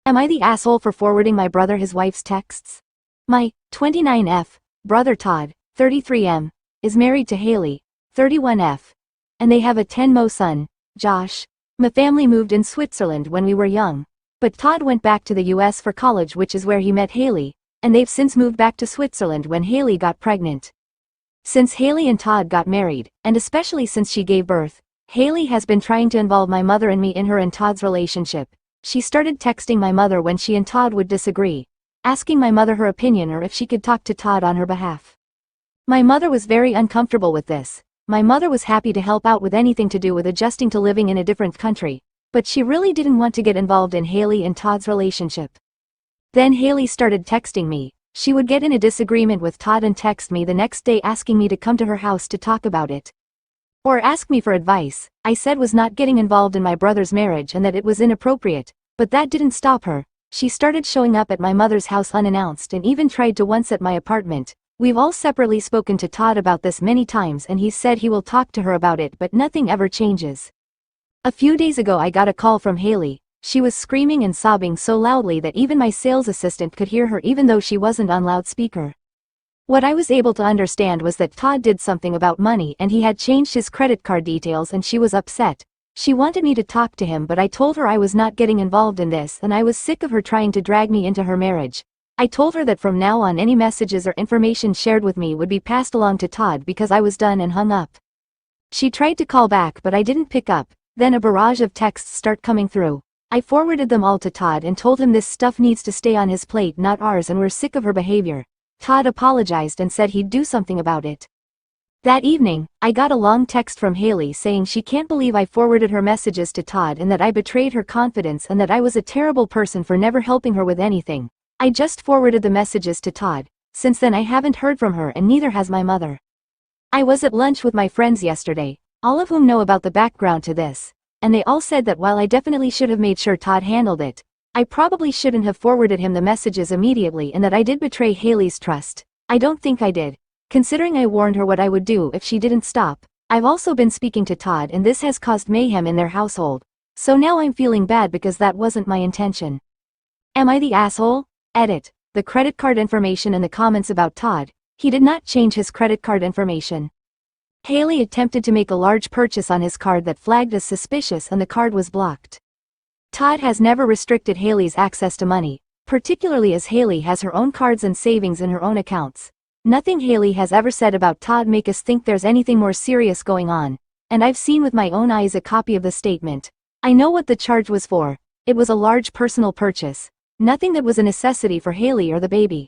Am I the asshole for forwarding my brother his wife's texts? My 29F brother Todd, 33M, is married to Haley, 31F. And they have a 10-mo son, Josh. My family moved in Switzerland when we were young. But Todd went back to the US for college, which is where he met Haley, and they've since moved back to Switzerland when Haley got pregnant. Since Haley and Todd got married, and especially since she gave birth, Haley has been trying to involve my mother and me in her and Todd's relationship. She started texting my mother when she and Todd would disagree, asking my mother her opinion or if she could talk to Todd on her behalf. My mother was very uncomfortable with this. My mother was happy to help out with anything to do with adjusting to living in a different country, but she really didn't want to get involved in Haley and Todd's relationship. Then Haley started texting me. She would get in a disagreement with Todd and text me the next day asking me to come to her house to talk about it. Or ask me for advice. I said was not getting involved in my brother's marriage and that it was inappropriate, but that didn't stop her. She started showing up at my mother's house unannounced and even tried to once at my apartment. We've all separately spoken to Todd about this many times and he said he will talk to her about it, but nothing ever changes. A few days ago I got a call from Haley. She was screaming and sobbing so loudly that even my sales assistant could hear her even though she wasn't on loudspeaker. What I was able to understand was that Todd did something about money and he had changed his credit card details and she was upset. She wanted me to talk to him, but I told her I was not getting involved in this and I was sick of her trying to drag me into her marriage. I told her that from now on any messages or information shared with me would be passed along to Todd because I was done and hung up. She tried to call back but I didn't pick up. Then a barrage of texts start coming through. I forwarded them all to Todd and told him this stuff needs to stay on his plate, not ours, and we're sick of her behavior. Todd apologized and said he'd do something about it. That evening, I got a long text from Haley saying she can't believe I forwarded her messages to Todd and that I betrayed her confidence and that I was a terrible person for never helping her with anything. I just forwarded the messages to Todd. Since then I haven't heard from her and neither has my mother. I was at lunch with my friends yesterday, all of whom know about the background to this, and they all said that while I definitely should have made sure Todd handled it, I probably shouldn't have forwarded him the messages immediately and that I did betray Haley's trust. I don't think I did, considering I warned her what I would do if she didn't stop. I've also been speaking to Todd and this has caused mayhem in their household, so now I'm feeling bad because that wasn't my intention. Am I the asshole? Edit. The credit card information in the comments about Todd. He did not change his credit card information. Haley attempted to make a large purchase on his card that flagged as suspicious and the card was blocked. Todd has never restricted Haley's access to money, particularly as Haley has her own cards and savings in her own accounts. Nothing Haley has ever said about Todd make us think there's anything more serious going on, and I've seen with my own eyes a copy of the statement. I know what the charge was for. It was a large personal purchase. Nothing that was a necessity for Haley or the baby.